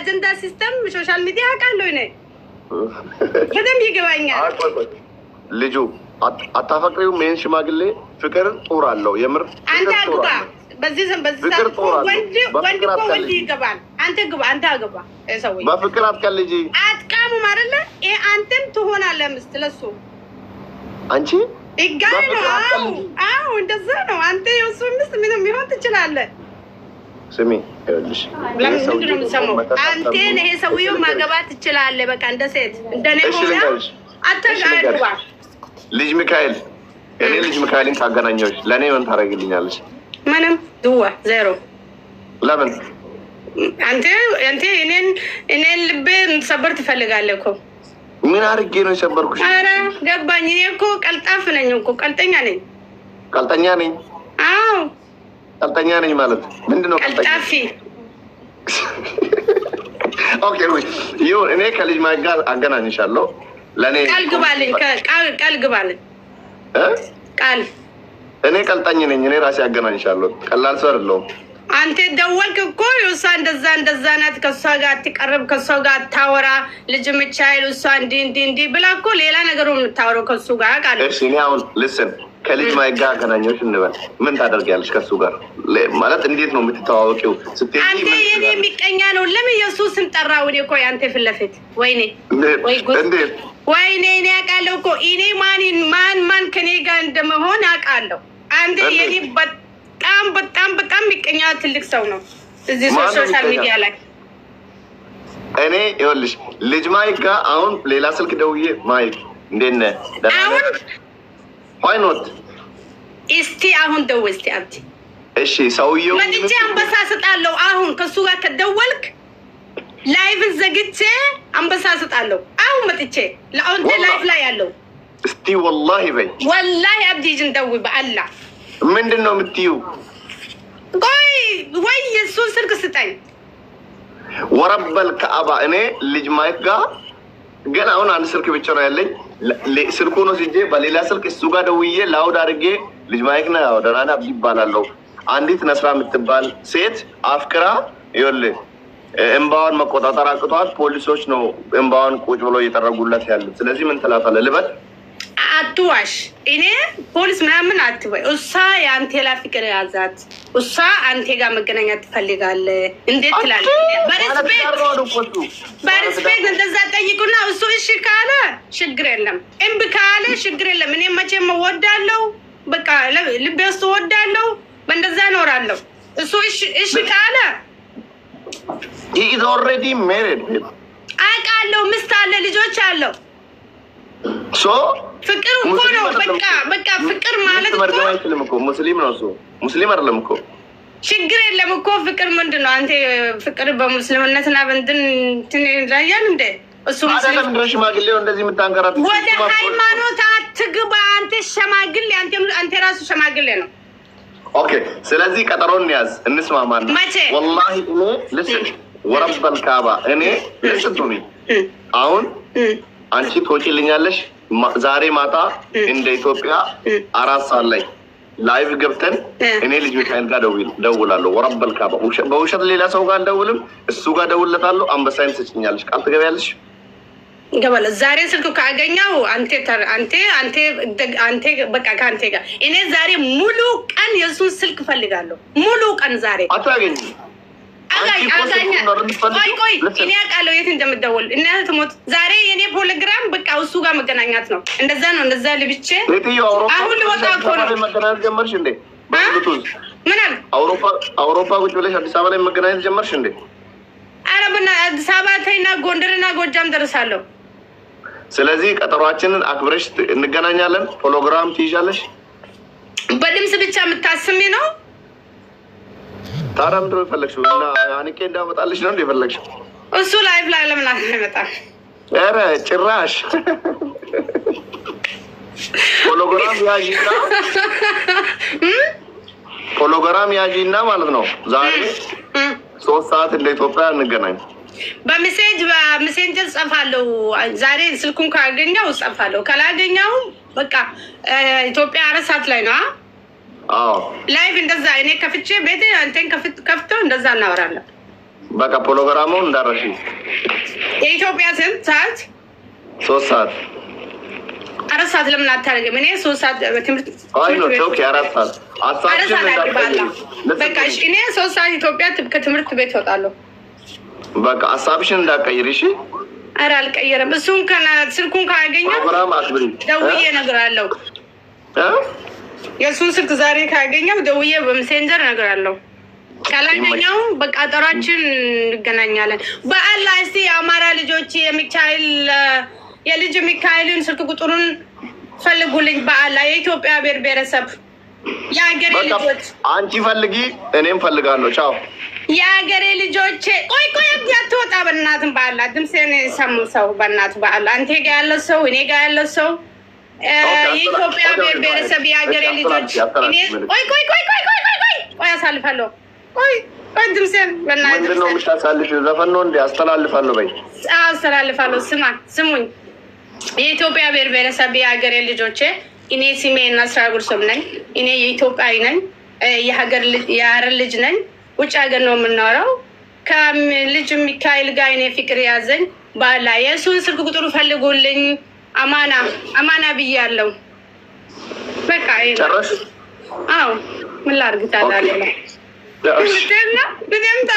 የአጀንዳ ሲስተም ሶሻል ሚዲያ አውቃለሁ እኔ በደንብ ይገባኛል። ልጁ አታፈቅሪው ምን ሽማግሌ ፍቅር ጦር አለው የምር አንተ አግባ በዚህ ወንድ እኮ ወንድ ይገባል። አንተ ግባ አንተ አግባ ሰው በፍቅር አትቀልጂ አትቃሙ ማለት አንተም ትሆናለህ ምስት ለሱ አንቺ ይጋይ ነው። አዎ እንደዛ ነው። አንተ የሱ ምስት ምንም ይሆን ትችላለህ። ስሚ ይኸውልሽ ለምን ነው የምትሰማው? አንተ ነህ ሰውዬው ማገባት ትችላለህ። በቃ እንደ ሴት እንደኔ ሆነ አትጋግባ ልጅ ሚካኤል እኔ ልጅ ሚካኤልን ካገናኘሁሽ ለኔ ምን ታደርጊልኛለሽ? ምንም ድዋ ዜሮ። ለምን አንተ እኔን ልቤን ሰበር ትፈልጋለህ እኮ። ምን አድርጌ ነው የሰበርኩሽ? ኧረ ገባኝ። እኔ እኮ ቀልጣፍ ነኝ እኮ ቀልጠኛ ነኝ። ቀልጠኛ ነኝ? አዎ ቀልጠኛ ነኝ ማለት ምንድነው? ቀልጣፊ ኦኬ ወይ ይሁን። እኔ ከልጅ ማጋ አገናኝሻለሁ። ለኔ ቃል ግባልኝ። ቃል ግባልኝ ቃል እኔ ቀልጠኝ ነኝ። እኔ ራሴ አገናኝሻለሁ። ቀላል ሰው አይደለሁም። አንተ ደወልክ እኮ እሷ እንደዛ ናት፣ ከሷ ጋር አትቀርብ፣ ከሷ ጋር አታወራ፣ ልጅ ምቻይል እሷ እንዲህ ብላ እኮ ሌላ ነገር ነው የምታወራው ከሱ ጋር ቃል። እሺ እኔ አሁን ልስን ከልጅ ማይጋ አገናኘሁሽ እንበል፣ ምን ታደርጊያለሽ ከሱ ጋር ማለት እንዴት ነው የምትተዋወቂው? ስትይ አንተ የኔ የሚቀኛ ነው። ለምን ኢየሱስን ጠራው? እኔ እኮ አንተ ፊት ለፊት ወይኔ ወይ ጉድ እንዴት ወይኔ እኔ አውቃለሁ እኮ እኔ ማን ከኔ ጋር እንደመሆን አውቃለሁ። አንተ የኔ በጣም የሚቀኛ ትልቅ ሰው ነው እዚህ ሶሻል ሚዲያ ላይ። እኔ ይኸውልሽ ልጅ ማይጋ አሁን ሌላ ስልክ ደውዬ ማይክ እንዴት ነህ አሁን ዋይ ኖት እስቲ አሁን ደውል እስቲ አንተ። እሺ ሰውዬው መጥቼ አንበሳ ስጣለሁ። አሁን ከሱ ጋር ከደወልክ ላይቭ ዘግቼ አንበሳ ስጣለሁ። አሁን መጥቼ ለአንተ ላይቭ ላይ ያለው እስቲ ወላሂ በይ ወላሂ አብዲጅን ደውል በአላህ። ምንድን ነው የምትይው? ቆይ ወይ የሱን ስልክ ስጠኝ ወረበል ከአባ። እኔ ልጅ ማይክ ጋር ግን አሁን አንድ ስልክ ብቻ ነው ያለኝ። ስልኩ ነው ሲጄ በሌላ ስልክ እሱ ጋር ደውዬ ላውድ አድርጌ ልጅ ማይክ ነው ደራና አብዲ ይባላለሁ። አንዲት ነስራ የምትባል ሴት አፍቅራ ይኸውልህ እምባዋን መቆጣጠር አቅቷት ፖሊሶች ነው እምባዋን ቁጭ ብሎ እየጠረጉለት ያሉት። ስለዚህ ምን ትላታለህ ልበል? አትዋሽ። እኔ ፖሊስ ምናምን አትበይ። እሷ የአንቴ ላይ ፍቅር ያዛት። እሷ አንቴ ጋር መገናኛት ትፈልጋለህ። እንዴት ትላለህ? በሪስፔክት እንደዛ ጠይቁና እሱ እሺ ካለ ችግር የለም፣ እምቢ ካለ ችግር የለም። እኔ መቼም እወዳለሁ፣ በቃ ልቤ ውስጥ እወዳለሁ፣ በእንደዛ እኖራለሁ። እሱ እሺ ካለ he is already married አውቃለሁ፣ ምስት አለ፣ ልጆች አለው። ሶ ፍቅር እኮ ነው በቃ ፍቅር ማለት እኮ ሙስሊም ነው እሱ ሙስሊም አይደለም እኮ። ችግር የለም እኮ ፍቅር ምንድን ነው? አንተ ፍቅር በሙስሊምነትና በእንትን ይለያል እንደ እሱ ሙስሊም ነው። ሽማግሌው እንደዚህ የምታንከራት ወደ ሃይማኖት አትግባ አንተ ሸማግሌ። አንተ ራሱ ሸማግሌ ነው። ኦኬ ስለዚህ ቀጠሮን ያዝ እንስማማና ወላሂ እኔ ልስን ወረበል ካባ እኔ ልስቱኒ አሁን አንቺ ትወጪልኛለሽ ዛሬ ማታ እንደ ኢትዮጵያ 4 ሰዓት ላይ ላይቭ ገብተን እኔ ልጅ ሚካኤል ጋር ደውላለሁ። ወረበል ካባ በውሸት ሌላ ሰው ጋር እንደውልም እሱ ጋር ደውለታለሁ። አንበሳይን ትጭኛለሽ፣ ቃል ትገቢያለሽ። ገባለ ዛሬ ስልኩ ካገኘው አንተ በቃ ከአንተ ጋር እኔ ዛሬ ሙሉ ቀን የሱን ስልክ ፈልጋለሁ። ሙሉ ቀን ዛሬ አታገኝም። ቆይ እኔ አውቃለሁ የት እንደምደውል። እናት ትሞት ዛሬ የኔ ፖሊግራም በቃ እሱ ጋር መገናኛት ነው። እንደዛ ነው። እንደዛ ልብቼ አሁን ልወጣ እኮ ነው። መገናኘት ጀመርሽ እንዴ? ምን አለ አውሮፓ ቁጭ ብለሽ አዲስ አበባ ላይ መገናኘት ጀመርሽ እንዴ? ኧረ በእናትህ አዲስ አበባ ተይና ጎንደርና ጎጃም ደርሳለሁ። ስለዚህ ቀጠሯችንን አክብረሽ እንገናኛለን። ፕሮግራም ትይዣለሽ። በድምጽ ብቻ የምታስሚ ነው። ታዲያ ምንድን ነው የፈለግሽው? እና አንቄ እንዳመጣልሽ ነው እንደ የፈለግሽው? እሱ ላይፍ ላይ ለምን አይመጣም? ኧረ ጭራሽ ፕሮግራም ያዢና ማለት ነው። ዛሬ 3 ሰዓት እንደ ኢትዮጵያ እንገናኝ። በሜሴንጀር ጽፋለሁ። ዛሬ ስልኩን ካገኘው ጽፋለሁ፣ ካላገኘው በቃ ኢትዮጵያ 4 ሰዓት ላይ ነው። አዎ ላይቭ እንደዛ እኔ ከፍቼ ቤት አንተን ከፍቶ እንደዛ እናወራለን። በቃ ፕሮግራሙን እንዳረሽ የኢትዮጵያ ስንት ሰዓት? 3 ሰዓት 4 ሰዓት ለምን አታደርግም? እኔ 3 ሰዓት በትምህርት አይ ነው ኦኬ 4 ሰዓት አሳብሽን እንዳትቀይሪ። በቃ እኔ 3 ሰዓት ኢትዮጵያ ከትምህርት ቤት እወጣለሁ። በቃ አሳብሽን እንዳትቀይሪ እሺ። ኧረ አልቀየረም። እሱን ስልኩን ካገኘው ፕሮግራም አክብሪ ደውዬ እነግራለሁ። የእሱን ስልክ ዛሬ ካገኘው ደውዬ በሜሴንጀር እነግራለሁ። ካላገኘው በቃጠሯችን እንገናኛለን። በአላህ እስቲ የአማራ ልጆች የሚካኤል የልጅ ሚካኤልን ስልክ ቁጥሩን ፈልጉልኝ። በአላህ የኢትዮጵያ ብሔር ብሔረሰብ የሀገሬ ልጆች አንቺ ፈልጊ፣ እኔም ፈልጋለሁ። ቻው የሀገሬ ልጆች። ቆይ አትወጣ በእናትም በአላህ ድምፄን የሰሙ ሰው በእናቱ በአላህ አንተ ጋ ያለው ሰው እኔ ጋ ያለው ሰው የኢትዮጵያ ብሔር ብሔረሰብ የሀገሬ ልጆች ቆይ አሳልፋለሁ። ቆይ ድምፄን በእናትህ ምንድን ነው የምታሳልፊው? ዘፈን ነው እንዴ? አስተላልፋለሁ በይ። አስተላልፋለሁ። ስሙኝ የኢትዮጵያ ብሔር ብሔረሰብ የሀገሬ ልጆቼ፣ እኔ ስሜ ናስራ ጉርሶም ነኝ። እኔ የኢትዮጵያዊ ነኝ። የሀገር ልጅ ነኝ። ውጭ ሀገር ነው የምኖረው። ከልጅ ሚካኤል ጋር እኔ ፍቅር ያዘኝ። ባላ የእሱን ስልክ ቁጥሩ ፈልጉልኝ። አማና ብያለሁ። በቃ ጨረሽ? አዎ ምን ላድርግ ታዲያ? ብደምታ